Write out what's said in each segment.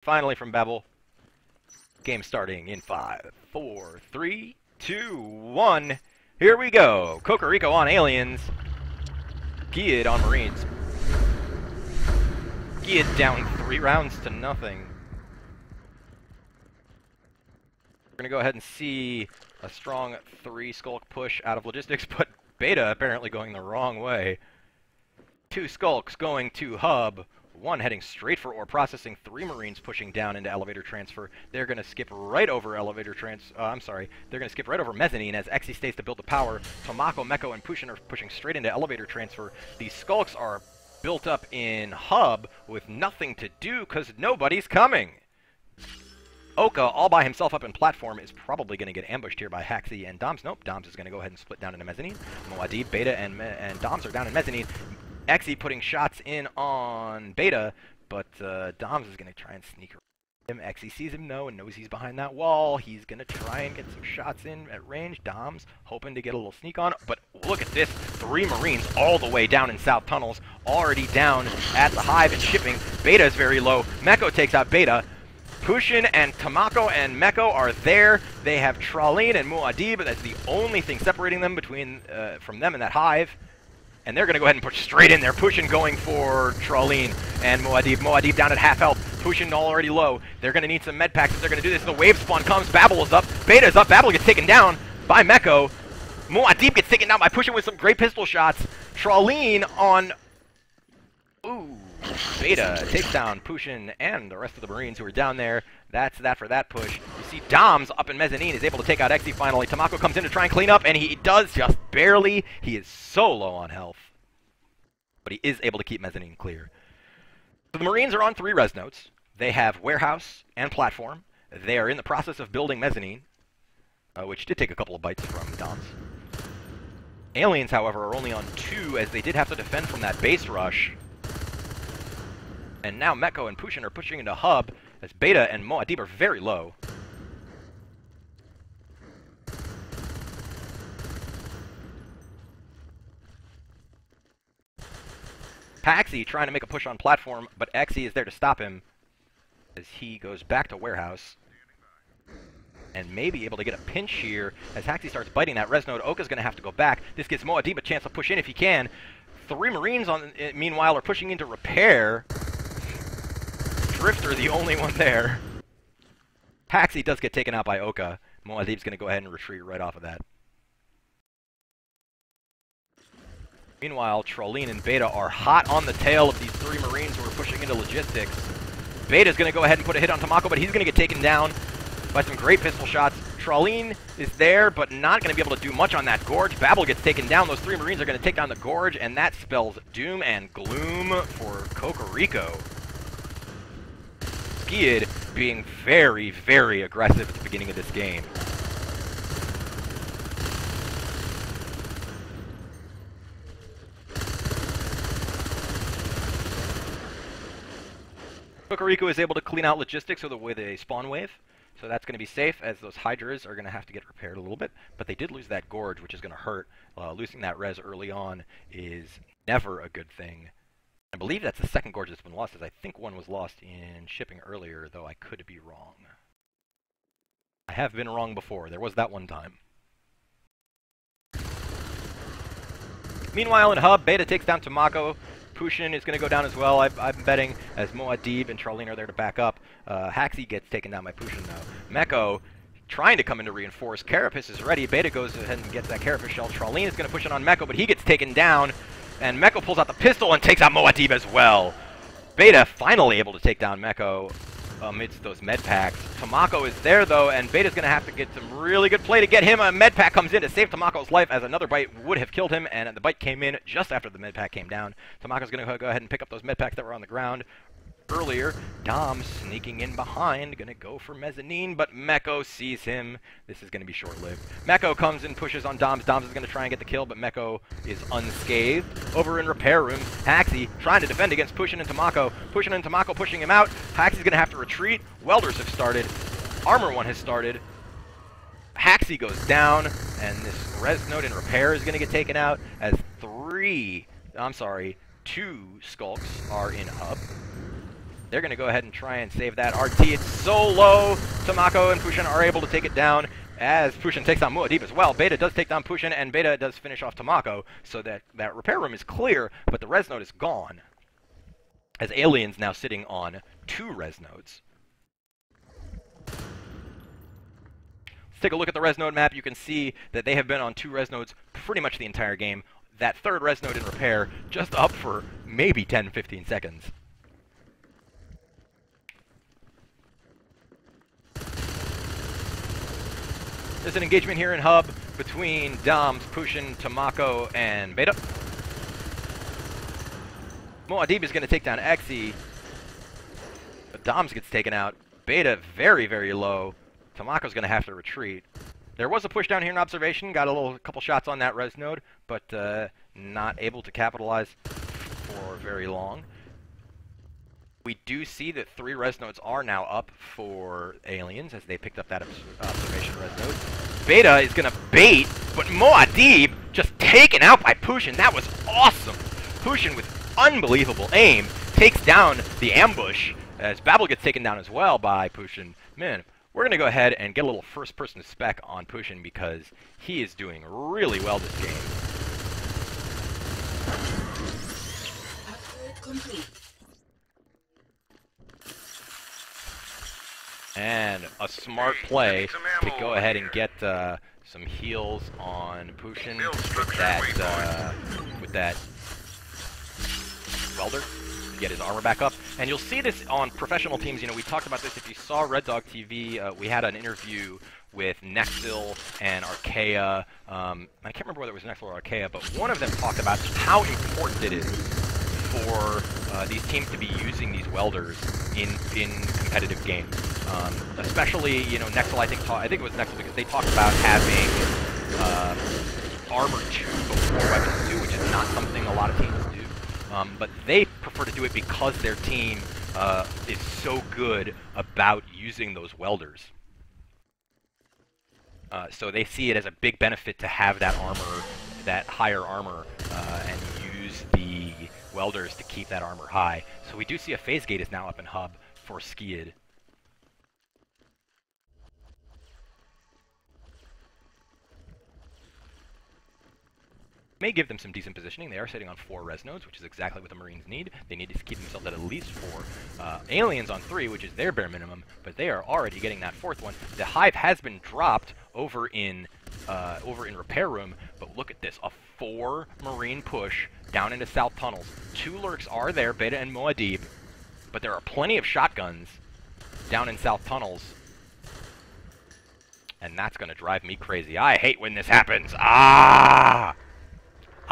Finally from Bevel. Game starting in 5, 4, 3, 2, 1. Here we go. Cocorico on Aliens. Skeid on Marines. Skeid down 3 rounds to nothing. We're going to go ahead and see a strong 3 Skulk push out of Logistics, but Beta apparently going the wrong way. 2 Skulks going to Hub. 1 heading straight for ore processing, 3 Marines pushing down into elevator transfer. They're going to skip right over elevator they're going to skip right over mezzanine as Xe stays to build the power. Tomako, Meko, and Pushin are pushing straight into elevator transfer. These Skulks are built up in Hub with nothing to do because nobody's coming. Oka, all by himself up in platform, is probably going to get ambushed here by Haxi and Doms. Nope, Doms is going to go ahead and split down into mezzanine. Muad'Dib, Beta, and Doms are down in mezzanine. Xe putting shots in on Beta, but Doms is going to try and sneak around him. Xe sees him, and knows he's behind that wall. He's going to try and get some shots in at range. Doms hoping to get a little sneak on, but look at this. 3 Marines all the way down in South Tunnels, already down at the Hive and shipping. Beta is very low. Meko takes out Beta. Pushin and Tomako and Meko are there. They have Tralleen and Muad'Dib, but that's the only thing separating them from them and that Hive. And they're going to go ahead and push straight in there. Pushin going for Tralleen and Muad'Dib. Muad'Dib down at half health. Pushin already low. They're going to need some med packs if they're going to do this. The wave spawn comes. Babel is up. Beta is up. Babel gets taken down by Meko. Muad'Dib gets taken down by Pushin with some great pistol shots. Tralleen on... Ooh. Beta takes down Pushin and the rest of the Marines who are down there. That's that for that push. You see Doms up in mezzanine is able to take out Xe finally. Tomako comes in to try and clean up, and he does just barely. He is so low on health. But he is able to keep mezzanine clear. So the Marines are on 3 res notes. They have warehouse and platform. They are in the process of building mezzanine, which did take a couple of bites from Doms. Aliens, however, are only on 2 as they did have to defend from that base rush. And now Meko and Pushin are pushing into Hub as Beta and Muad'Dib are very low. Haxi trying to make a push on platform, but Xe is there to stop him as he goes back to warehouse. And may be able to get a pinch here as Haxi starts biting that res node. Oka's going to have to go back. This gives Muad'Dib a chance to push in if he can. 3 Marines, meanwhile, are pushing into repair. Drifter the only one there. Haxi does get taken out by Oka. Muad'Dib's going to go ahead and retreat right off of that. Meanwhile, Tralleen and Beta are hot on the tail of these 3 Marines who are pushing into logistics. Beta's going to go ahead and put a hit on Tomako, but he's going to get taken down by some great pistol shots. Tralleen is there, but not going to be able to do much on that Gorge. Babel gets taken down. Those 3 Marines are going to take down the Gorge, and that spells doom and gloom for Cocorico. Skeid being very, very aggressive at the beginning of this game. Cocorico is able to clean out logistics with a spawn wave, so that's going to be safe as those Hydras are going to have to get repaired a little bit. But they did lose that Gorge, which is going to hurt. Losing that res early on is never a good thing. I believe that's the 2nd Gorge that's been lost, as I think 1 was lost in shipping earlier, though I could be wrong. I have been wrong before. There was that one time. Meanwhile, in Hub, Beta takes down Tomako. Pushin is going to go down as well, I'm betting, as Muad'Dib and Tralleen are there to back up. Haxi gets taken down by Pushin, though. Meko trying to come in to reinforce. Carapace is ready. Beta goes ahead and gets that Carapace shell. Tralleen is going to push it on Meko, but he gets taken down. And Meko pulls out the pistol and takes out Muad'Dib as well. Beta finally able to take down Meko amidst those med packs. Tomako is there, though, and Beta's going to have to get some really good play to get him. A med pack comes in to save Tomako's life as another bite would have killed him, and the bite came in just after the med pack came down. Tomako's going to go ahead and pick up those med packs that were on the ground earlier. Dom sneaking in behind, going to go for mezzanine, but Meko sees him. This is going to be short-lived. Meko comes and pushes on Doms. Doms is going to try and get the kill, but Meko is unscathed. Over in repair room, Haxi trying to defend against Pushin and Tomako. Pushin and Tomako pushing him out. Haxi's going to have to retreat. Welders have started. Armor 1 has started. Haxi goes down, and this res node in repair is going to get taken out as 2 Skulks are in Hub. They're going to go ahead and try and save that RT. It's so low. Tamako and Pushin are able to take it down as Pushin takes down Muad'Dib as well. Beta does take down Pushin, and Beta does finish off Tamako, so that repair room is clear, but the res node is gone, as Aliens now sitting on 2 res nodes. Let's take a look at the res node map. You can see that they have been on 2 res nodes pretty much the entire game. That 3rd res node in repair just up for maybe 10-15 seconds. There's an engagement here in Hub between Doms, Pushin, Tamako, and Beta. Muad'Dib is going to take down Exy, but Doms gets taken out. Beta very, very low. Tamako's going to have to retreat. There was a push down here in observation. Got a couple shots on that res node, but not able to capitalize for very long. We do see that 3 res nodes are now up for Aliens as they picked up that observation res node. Beta is going to bait, but Muad'Dib just taken out by Pushin. That was awesome. Pushin with unbelievable aim takes down the ambush as Babel gets taken down as well by Pushin. Man, we're going to go ahead and get a little first-person spec on Pushin because he is doing really well this game. Complete. And a smart play to go ahead and get some heals on Pushin with that welder to get his armor back up. And you'll see this on professional teams. You know, we talked about this. If you saw REDDOG.TV, we had an interview with Nexil and Archaea. I can't remember whether it was Nexil or Archaea, but one of them talked about how important it is for these teams to be using these welders in competitive games. Especially, you know, Nexil, I think it was Nexil because they talked about having armor 2 before weapons 2, which is not something a lot of teams do. But they prefer to do it because their team is so good about using those welders. So they see it as a big benefit to have that armor, that higher armor, and use the welders to keep that armor high. So we do see a phase gate is now up in Hub for Skeid. May give them some decent positioning. They are sitting on 4 res nodes, which is exactly what the Marines need. They need to keep themselves at least 4. Aliens on 3, which is their bare minimum, but they are already getting that 4th one. The hive has been dropped over in repair room, but look at this, a 4 Marine push down into south tunnels. 2 lurks are there, Beta and Muad'Dib, but there are plenty of shotguns down in south tunnels, and that's going to drive me crazy. I hate when this happens. Ah!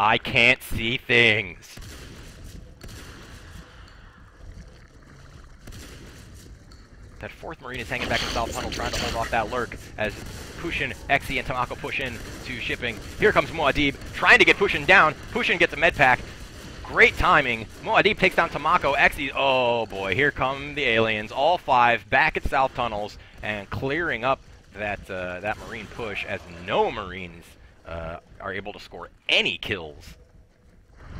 I can't see things. That 4th Marine is hanging back in South Tunnel trying to hold off that lurk as Pushin, Exy, and Tamako push in to shipping. Here comes Muad'Dib trying to get Pushin down. Pushin gets a med pack. Great timing. Muad'Dib takes down Tamako. Exy, oh boy, here come the Aliens. All 5 back at South Tunnels and clearing up that Marine push as no Marines are able to score any kills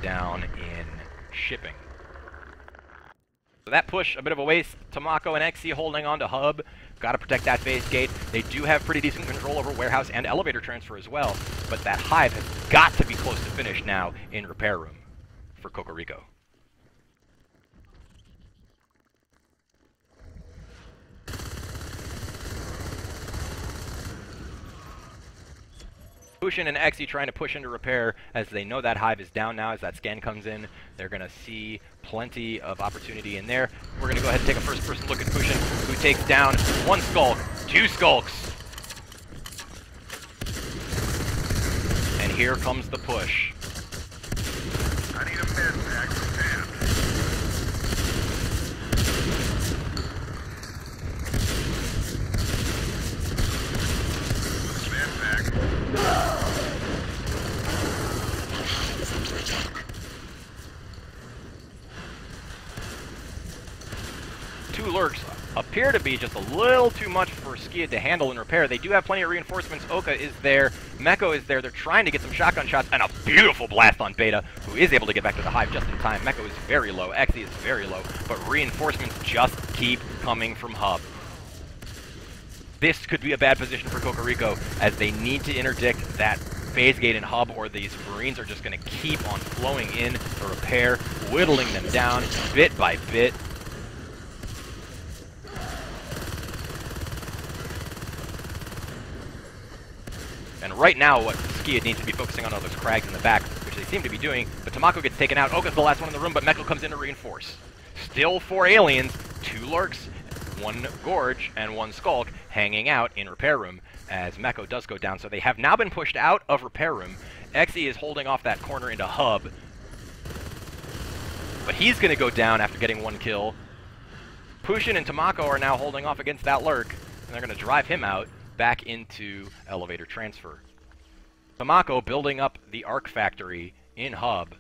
down in shipping. So that push, a bit of a waste. Tamako and Exy holding on to Hub. Got to protect that phase gate. They do have pretty decent control over warehouse and elevator transfer as well, but that hive has got to be close to finish now in repair room for Cocorico. Pushin and Exy trying to push into repair as they know that hive is down now as that scan comes in. They're going to see plenty of opportunity in there. We're going to go ahead and take a first-person look at Pushin, who takes down 1 skulk, 2 skulks. And here comes the push. I need a med pack from Pam. Med pack. 2 lurks appear to be just a little too much for Skeid to handle and repair. They do have plenty of reinforcements. Oka is there. Meko is there. They're trying to get some shotgun shots, and a beautiful blast on Beta, who is able to get back to the hive just in time. Meko is very low. Xe is very low, but reinforcements just keep coming from Hub. This could be a bad position for Cocorico, as they need to interdict that phase gate in Hub, or these Marines are just going to keep on flowing in to repair, whittling them down bit by bit. And right now, what Skeid needs to be focusing on are those crags in the back, which they seem to be doing, but Tamako gets taken out. Oka's the last one in the room, but Meko comes in to reinforce. Still 4 aliens, 2 lurks, 1 gorge, and 1 skulk hanging out in repair room as Meko does go down. So they have now been pushed out of repair room. Xe is holding off that corner into Hub, but he's going to go down after getting 1 kill. Pushin and Tamako are now holding off against that lurk, and they're going to drive him out back into elevator transfer. Tamako building up the arc factory in Hub.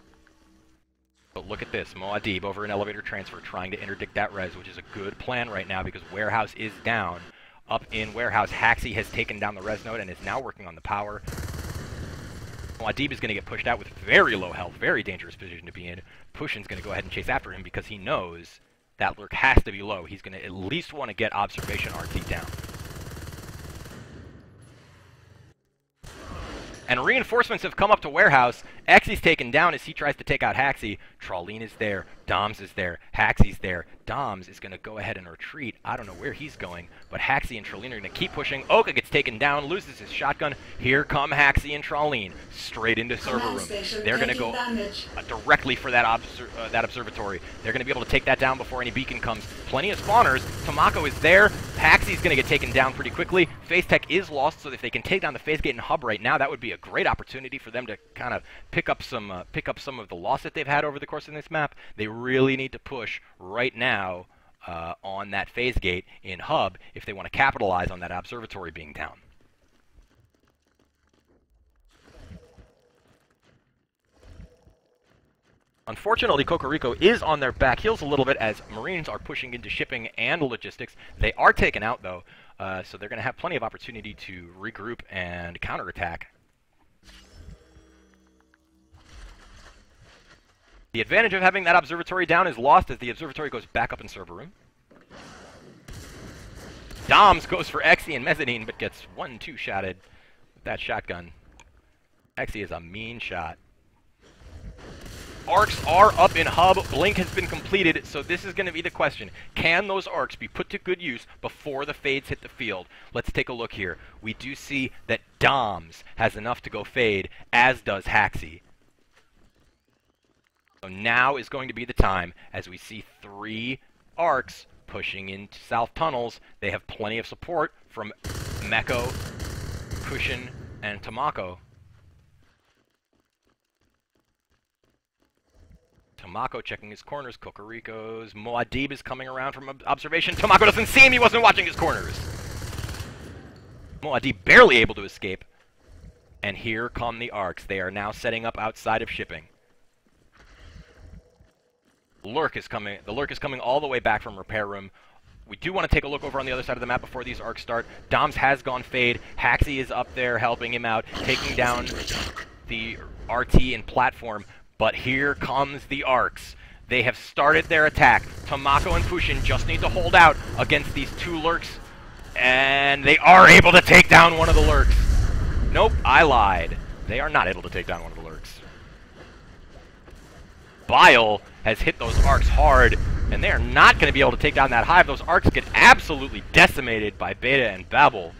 But look at this, Moadib over in elevator transfer trying to interdict that res, which is a good plan right now because warehouse is down. Up in warehouse, Haxi has taken down the res node and is now working on the power. Moadib is going to get pushed out with very low health, very dangerous position to be in. Pushin's going to go ahead and chase after him because he knows that lurk has to be low. He's going to at least want to get observation RT down. And reinforcements have come up to warehouse. Xe's taken down as he tries to take out Haxi. Trolleen is there. Doms is there. Haxi's there. Doms is going to go ahead and retreat. I don't know where he's going, but Haxi and Trolleen are going to keep pushing. Oka gets taken down, loses his shotgun. Here come Haxi and Trolleen straight into server room. They're going to go directly for that observatory. They're going to be able to take that down before any beacon comes. Plenty of spawners. Tamako is there. Haxi's going to get taken down pretty quickly. Phase Tech is lost, so if they can take down the phase gate and Hub right now, that would be a great opportunity for them to kind of pick up some of the loss that they've had over the course of this map. They really need to push right now on that phase gate in Hub if they want to capitalize on that observatory being down. Unfortunately, Cocorico is on their back heels a little bit as Marines are pushing into shipping and logistics. They are taken out, though, so they're going to have plenty of opportunity to regroup and counterattack. The advantage of having that observatory down is lost as the observatory goes back up in server room. Doms goes for Xe and Mezzanine, but gets 1-2 shotted with that shotgun. Xe is a mean shot. Arcs are up in Hub. Blink has been completed, so this is going to be the question. Can those arcs be put to good use before the fades hit the field? Let's take a look here. We do see that Doms has enough to go fade, as does Haxi. So now is going to be the time as we see 3 arcs pushing into south tunnels. They have plenty of support from Meko, Kushin, and Tamako. Tamako checking his corners. Cocorico's Moadib is coming around from observation. Tamako doesn't see him. He wasn't watching his corners. Moadib barely able to escape. And here come the arcs. They are now setting up outside of shipping. Lurk is coming. The Lurk is coming all the way back from repair room. We do want to take a look over on the other side of the map before these arcs start. Doms has gone fade. Haxi is up there helping him out, taking down the RT and platform. But here comes the arcs. They have started their attack. Tamako and Pushin just need to hold out against these 2 lurks. And they are able to take down one of the lurks. Nope, I lied. They are not able to take down one of the lurks. Bile has hit those arcs hard, and they are not going to be able to take down that hive. Those arcs get absolutely decimated by Beta and Babel.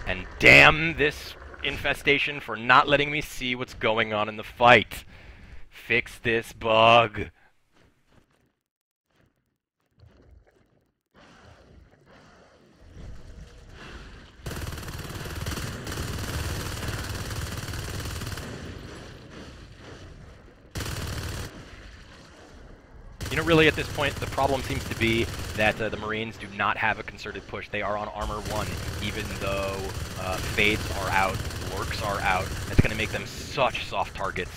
And damn this infestation for not letting me see what's going on in the fight. Fix this bug. You know, really at this point, the problem seems to be that the Marines do not have a concerted push. They are on armor 1, even though fades are out, lurks are out. That's going to make them such soft targets.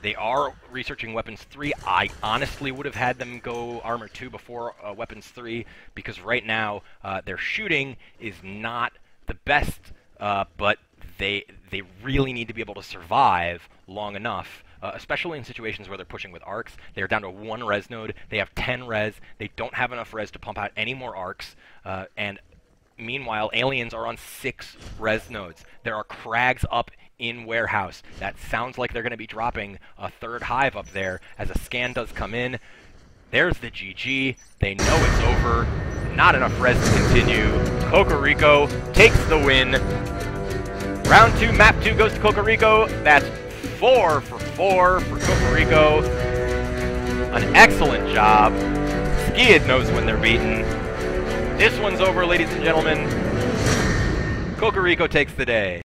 They are researching Weapons 3. I honestly would have had them go Armor 2 before Weapons 3, because right now their shooting is not the best, but they really need to be able to survive long enough, especially in situations where they're pushing with arcs. They are down to 1 res node. They have 10 res. They don't have enough res to pump out any more arcs, and meanwhile, aliens are on 6 res nodes. There are crags up in warehouse. That sounds like they're going to be dropping a 3rd hive up there as a scan does come in. There's the GG. They know it's over. Not enough res to continue. Cocorico takes the win. Round 2, map 2 goes to Cocorico. That's 4 for 4 for Cocorico. An excellent job. Skeid knows when they're beaten. This one's over, ladies and gentlemen. Cocorico takes the day.